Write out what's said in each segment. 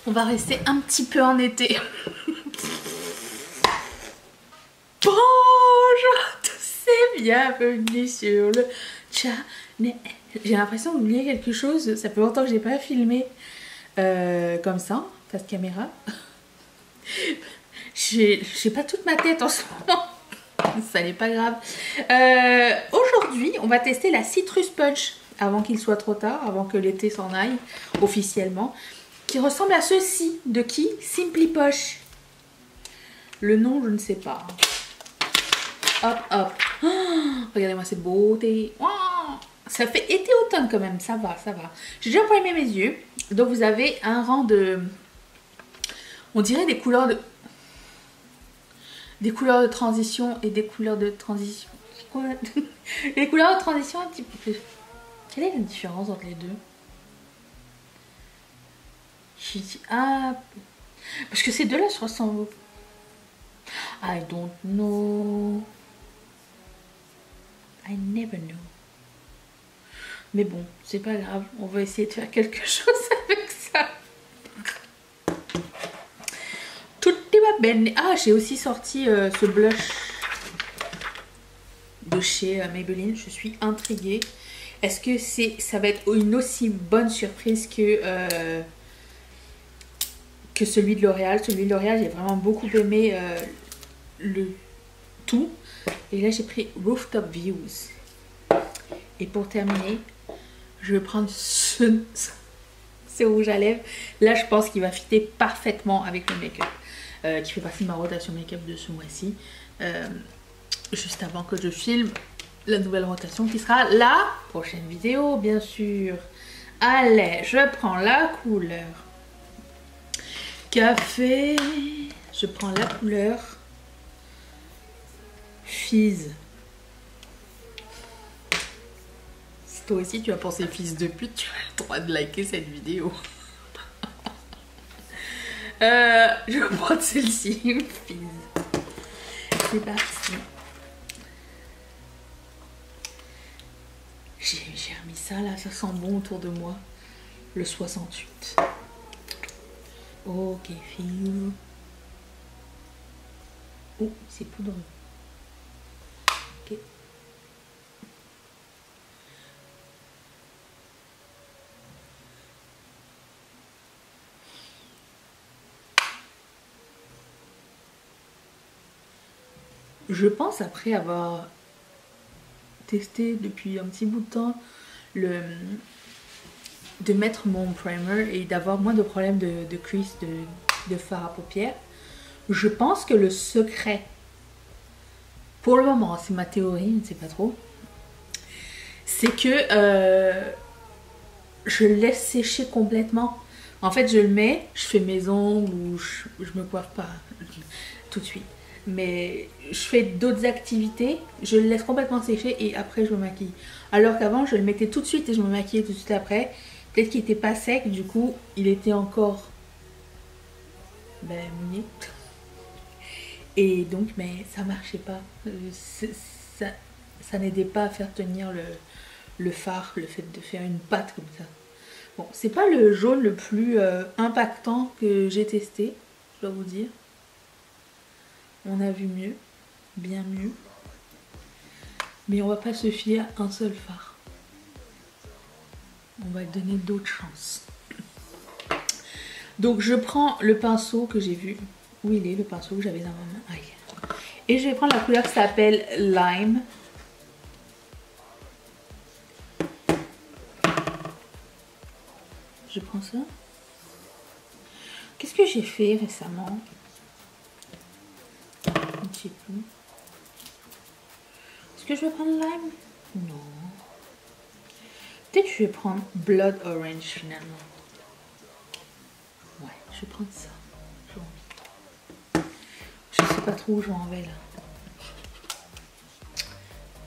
On va rester un petit peu en été. Bonjour à tous et bienvenue sur le channel. J'ai l'impression d'oublier quelque chose. Ça fait longtemps que j'ai pas filmé comme ça, face caméra. J'ai pas toute ma tête en ce moment. Ça n'est pas grave. Aujourd'hui, on va tester la Citrus Punch avant qu'il soit trop tard, avant que l'été s'en aille officiellement. Qui ressemble à ceci. De qui? Simply Posh. Le nom, je ne sais pas. Hop, hop. Oh, regardez-moi cette beauté. Oh, ça fait été-automne quand même. Ça va, ça va. J'ai déjà primé mes yeux. Donc, vous avez un rang de... On dirait des couleurs de... Des couleurs de transition et des couleurs de transition. Les couleurs de transition un petit peu plus. Quelle est la différence entre les deux? Ah, parce que ces deux-là se ressemblent. I don't know. I never know. Mais bon, c'est pas grave. On va essayer de faire quelque chose avec ça. Tutti va bene. Ah, j'ai aussi sorti ce blush de chez Maybelline. Je suis intriguée. Est-ce que ça va être une aussi bonne surprise que celui de L'Oréal? Celui de L'Oréal, j'ai vraiment beaucoup aimé le tout. Et là, j'ai pris Rooftop Views. Et pour terminer, je vais prendre ce rouge à lèvres. Là, je pense qu'il va fitter parfaitement avec le make-up. Qui fait partie de ma rotation make-up de ce mois-ci. Juste avant que je filme la nouvelle rotation qui sera la prochaine vidéo, bien sûr. Allez, je prends la couleur café. Je prends la couleur Fizz. Si toi aussi tu as pensé fils de pute, tu as le droit de liker cette vidéo. Je vais prendre celle-ci, Fizz. C'est parti. J'ai remis ça là, ça sent bon autour de moi. Le 68. Ok, Fizz. Oh, c'est poudreux. Ok. Je pense, après avoir testé depuis un petit bout de temps de mettre mon primer et d'avoir moins de problèmes de crease, de fard à paupières, je pense que le secret, pour le moment, c'est ma théorie, je ne sais pas trop, c'est que je le laisse sécher complètement. En fait, je le mets, je fais mes ongles ou je me coiffe pas tout de suite. Mais je fais d'autres activités, je le laisse complètement sécher et après je me maquille. Alors qu'avant, je le mettais tout de suite et je me maquillais tout de suite après. Peut-être qu'il n'était pas sec, du coup, il était encore mouillé. Et donc, mais ça marchait pas. Ça n'aidait pas à faire tenir le fard, le fait de faire une pâte comme ça. Bon, c'est pas le jaune le plus impactant que j'ai testé, je dois vous dire. On a vu mieux, bien mieux. Mais on va pas se fier à un seul fard. On va donner d'autres chances. Donc je prends le pinceau que j'ai vu. Où il est le pinceau que j'avais dans ma main? Aïe. Et je vais prendre la couleur qui s'appelle Lime. Je prends ça. Qu'est-ce que j'ai fait récemment? Je sais plus. Est-ce que je vais prendre Lime? Non. Peut-être que je vais prendre Blood Orange finalement. Ouais, je vais prendre ça. Je sais pas trop où je m'en vais là.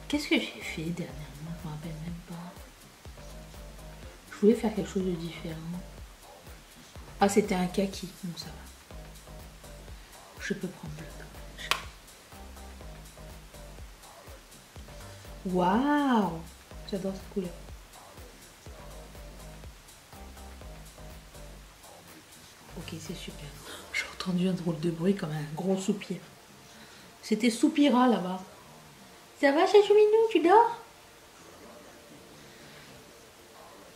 Qu'est-ce que j'ai fait dernièrement? Je me rappelle même pas. Je voulais faire quelque chose de différent. Ah, c'était un kaki. Bon, ça va. Je peux prendre Blood Orange. Waouh! J'adore cette couleur. Ok, c'est super. J'ai entendu un drôle de bruit comme un gros soupir. C'était Soupira là-bas. Ça va, Chachouminou, tu dors?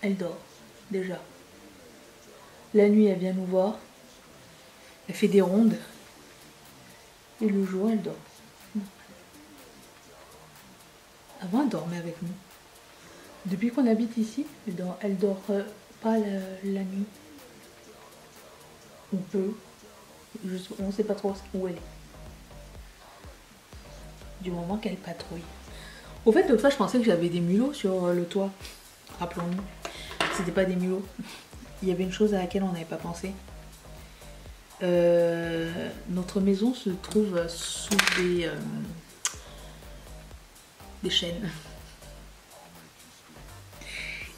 Elle dort, déjà. La nuit, elle vient nous voir. Elle fait des rondes. Et le jour, elle dort. Avant, elle dormait avec nous. Depuis qu'on habite ici, elle dort pas la nuit. On peut. On ne sait pas trop où elle est. Du moment qu'elle patrouille. Au fait, l'autre fois, je pensais que j'avais des mulots sur le toit. Rappelons-nous. C'était pas des mulots. Il y avait une chose à laquelle on n'avait pas pensé. Notre maison se trouve sous des chaînes.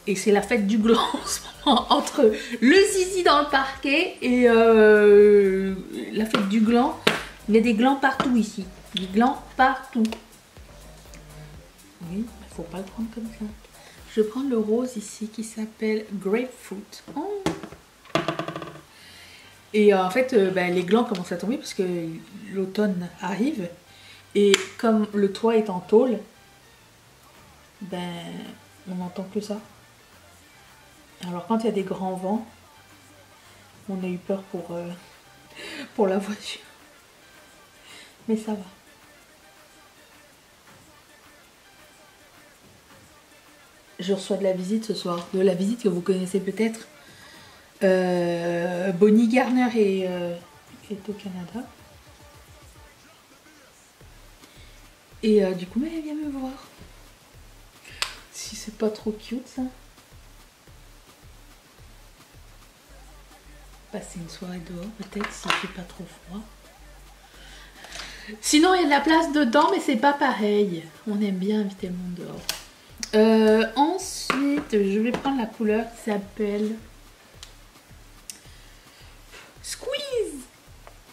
Et c'est la fête du gland en ce moment, entre le zizi dans le parquet et la fête du gland. Il y a des glands partout ici. Des glands partout. Oui, il faut pas le prendre comme ça. Je prends le rose ici qui s'appelle Grapefruit. Oh. Et en fait, les glands commencent à tomber parce que l'automne arrive. Et comme le toit est en tôle, on n'entend que ça. Alors quand il y a des grands vents, on a eu peur pour la voiture. Mais ça va. Je reçois de la visite ce soir. De la visite que vous connaissez peut-être. Bonnie Garner est au Canada. Et du coup, elle vient me voir. Si c'est pas trop cute ça. Passer une soirée dehors peut-être s'il fait pas trop froid. Sinon il y a de la place dedans mais c'est pas pareil. On aime bien inviter le monde dehors. Ensuite je vais prendre la couleur qui s'appelle Squeeze.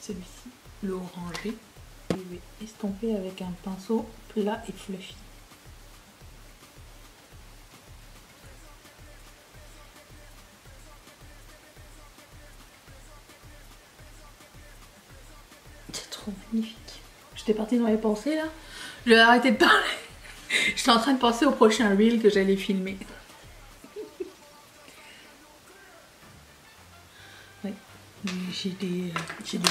Celui-ci, le orangé. Je vais estomper avec un pinceau plat et fluffy. C'est trop magnifique. J'étais partie dans les pensées là. Je vais arrêter de parler. J'étais en train de penser au prochain reel que j'allais filmer. Oui, j'ai des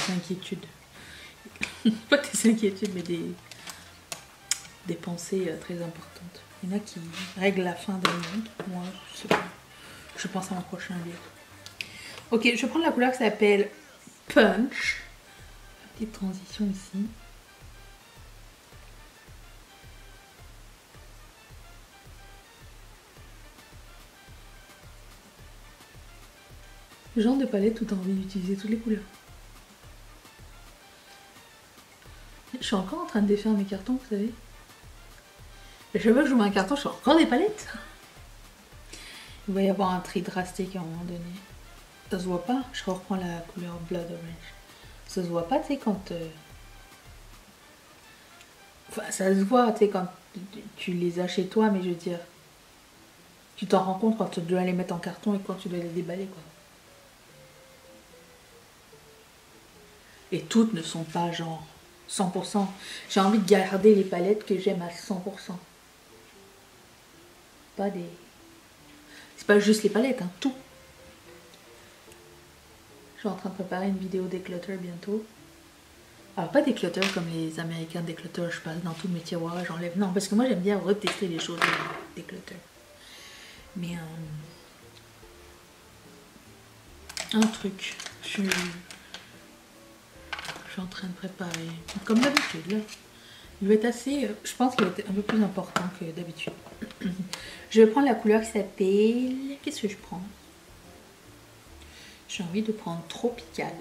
inquiétudes. Pas des inquiétudes, mais des pensées très importantes. Il y en a qui règlent la fin d'un monde. Moi, je sais pas. Je pense à mon prochain reel. Ok, je vais prendre la couleur qui s'appelle Punch. Petite transition ici. Le genre de palette où tu as envie d'utiliser toutes les couleurs. Je suis encore en train de défaire mes cartons, vous savez. À chaque fois que je mets un carton, je fais encore des palettes. Il va y avoir un tri drastique à un moment donné. Ça se voit pas. Je reprends la couleur Blood Orange. Ça se voit pas, tu sais, quand... Enfin, ça se voit, tu sais, quand tu les as chez toi, mais je veux dire... Tu t'en rends compte quand tu dois les mettre en carton et quand tu dois les déballer, quoi. Et toutes ne sont pas genre 100%. J'ai envie de garder les palettes que j'aime à 100%. Pas des... C'est pas juste les palettes, hein, tout. Je suis en train de préparer une vidéo déclutter bientôt. Alors pas déclutter comme les Américains déclutter, je passe dans tous mes tiroirs, j'enlève. Non, parce que moi j'aime bien retester les choses déclutter. Mais un truc, je suis en train de préparer. Comme d'habitude, là. Il va être assez... je pense qu'il va être un peu plus important que d'habitude. Je vais prendre la couleur qui s'appelle... Qu'est-ce que je prends? J'ai envie de prendre Tropical.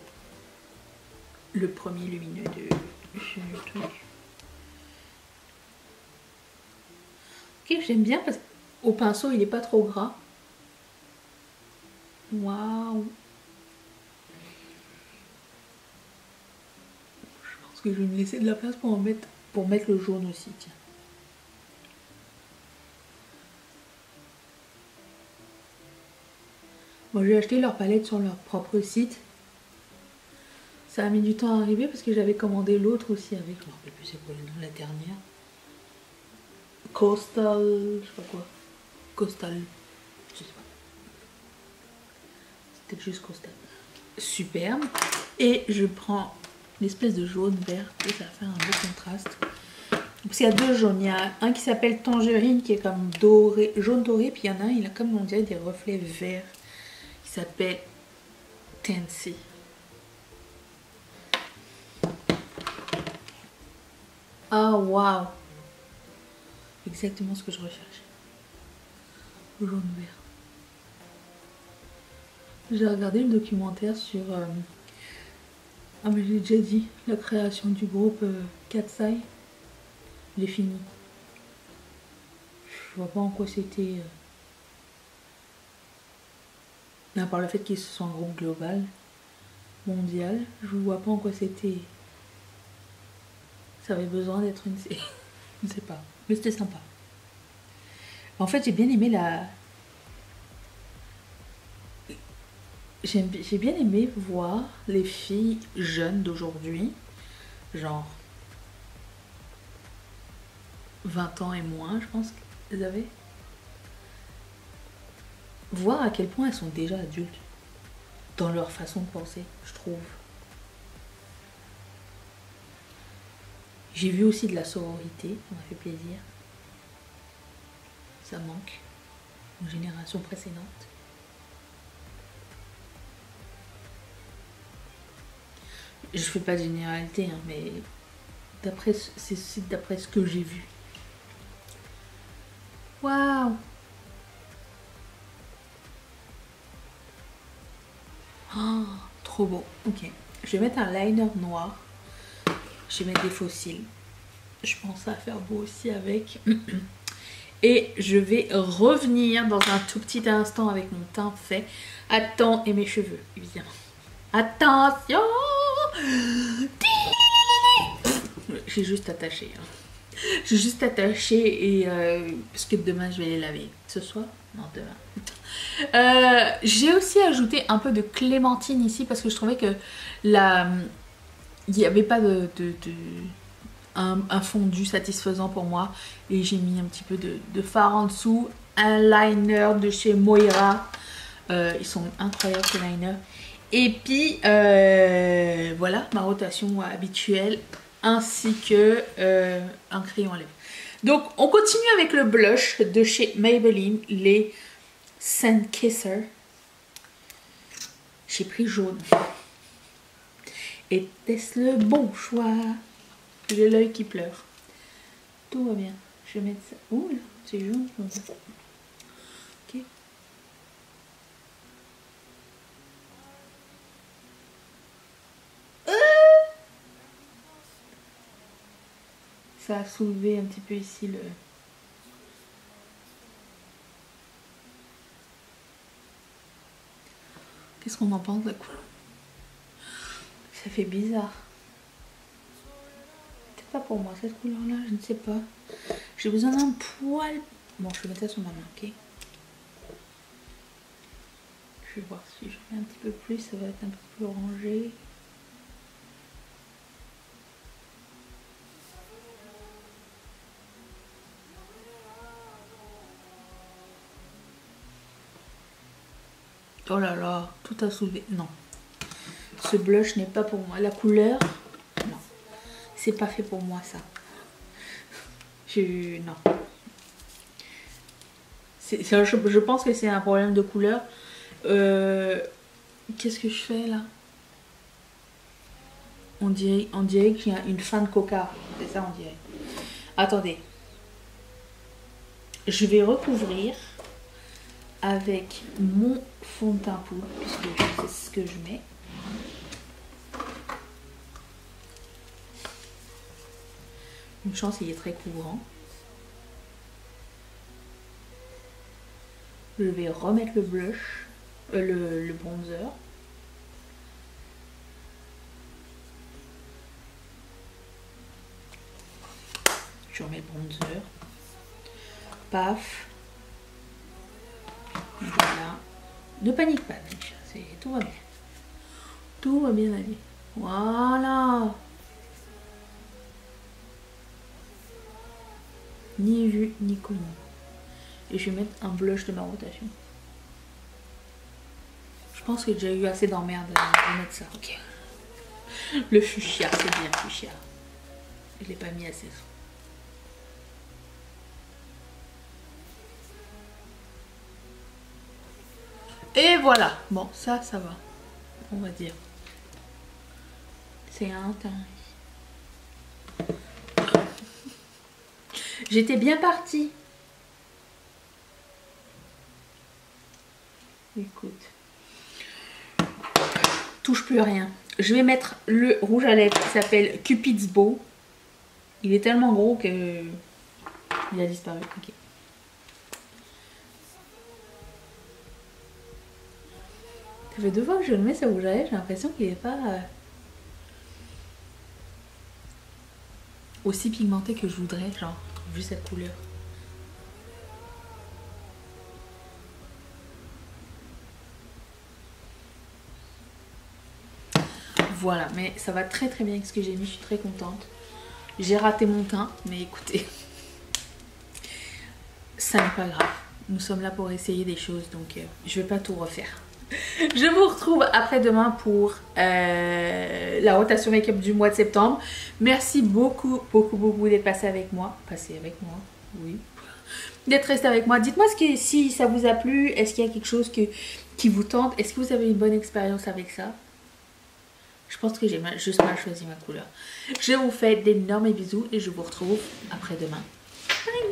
Le premier lumineux de ce truc. Ok, j'aime bien parce qu'au pinceau, il n'est pas trop gras. Waouh! Je pense que je vais me laisser de la place pour mettre le jaune aussi, tiens. Moi, j'ai acheté leur palette sur leur propre site. Ça a mis du temps à arriver parce que j'avais commandé l'autre aussi avec, je me rappelle plus c'est quoi le nom, la dernière. Coastal, je sais pas quoi. Coastal, je sais pas. C'était juste Coastal. Superbe. Et je prends l'espèce de jaune vert et ça fait un beau contraste. Parce qu'il y a deux jaunes. Il y a un qui s'appelle Tangerine qui est comme doré, jaune doré, puis il y en a un, il a comme on dirait des reflets verts qui s'appelle Tansy. Ah waouh! Exactement ce que je recherchais. Jaune vert. J'ai regardé le documentaire sur ah mais j'ai déjà dit la création du groupe Katsai. J'ai fini. Je vois pas en quoi c'était. À part le fait qu'ils se sont un groupe global, mondial, je vois pas en quoi c'était. Ça avait besoin d'être une série. Je ne sais pas. Mais c'était sympa. En fait, j'ai bien aimé la. J'ai bien aimé voir les filles jeunes d'aujourd'hui, genre 20 ans et moins, je pense qu'elles avaient. Voir à quel point elles sont déjà adultes dans leur façon de penser, je trouve. J'ai vu aussi de la sororité, ça m'a fait plaisir. Ça manque aux générations précédentes. Je fais pas de généralité, hein, mais c'est d'après ce que j'ai vu. Waouh! Oh, trop beau. Ok. Je vais mettre un liner noir. Je vais mettre des fossiles. Je pense à faire beau aussi avec. Et je vais revenir dans un tout petit instant avec mon teint fait. Attends, et mes cheveux, évidemment. Attention! J'ai juste attaché. Hein. J'ai juste attaché et parce que demain je vais les laver. Ce soir? Non, demain. J'ai aussi ajouté un peu de clémentine ici parce que je trouvais que il n'y avait pas un fondu satisfaisant pour moi. Et j'ai mis un petit peu de fard en dessous. Un liner de chez Moira. Ils sont incroyables ces liners. Et puis voilà ma rotation habituelle ainsi que un crayon à lèvres. Donc on continue avec le blush de chez Maybelline, les Sun Kisser. J'ai pris jaune. Était-ce le bon choix? J'ai l'œil qui pleure. Tout va bien. Je vais mettre ça. Ouh, c'est jaune. Ok. Ça a soulevé un petit peu ici le... Qu'est-ce qu'on en pense de la couleur? Ça fait bizarre. C'est pas pour moi cette couleur-là, je ne sais pas. J'ai besoin d'un poil. Bon, je vais mettre ça sur ma main, ok? Je vais voir si je mets un petit peu plus, ça va être un peu plus orangé. Oh là là, tout a soulevé. Non. Ce blush n'est pas pour moi. La couleur, non. C'est pas fait pour moi ça. Non. Je pense que c'est un problème de couleur. Qu'est-ce que je fais là? On dirait qu'il y a une fin de coca. C'est ça on dirait. Attendez. Je vais recouvrir avec mon fond de teint poudre, puisque c'est ce que je mets. Une chance, il est très couvrant. Je vais remettre le blush, le bronzer. Je remets le bronzer. Paf. Voilà. Ne panique pas, Micha. Tout va bien. Tout va bien aller. Voilà. Ni vu ni connu. Et je vais mettre un blush de ma rotation. Je pense que j'ai déjà eu assez d'emmerde de mettre ça. Ok. Le fuchsia, c'est bien fuchsia. Je l'ai pas mis assez. Et voilà. Bon, ça va. On va dire. C'est un teint. J'étais bien partie. Écoute. Touche plus à rien. Je vais mettre le rouge à lèvres qui s'appelle Cupid's Bow. Il est tellement gros que il a disparu. Ok. Ça fait 2 fois que je le mets ce rouge à lèvres. J'ai l'impression qu'il n'est pas aussi pigmenté que je voudrais, genre, vu cette couleur. Voilà, mais ça va très très bien avec ce que j'ai mis, je suis très contente. J'ai raté mon teint, mais écoutez, ça n'est pas grave. Nous sommes là pour essayer des choses, donc je vais pas tout refaire. Je vous retrouve après-demain pour la rotation make-up du mois de septembre. Merci beaucoup d'être passé avec moi. Oui. D'être resté avec moi. Dites-moi si ça vous a plu. Est-ce qu'il y a quelque chose qui vous tente? Est-ce que vous avez une bonne expérience avec ça? Je pense que j'ai juste mal choisi ma couleur. Je vous fais d'énormes bisous et je vous retrouve après-demain. Bye!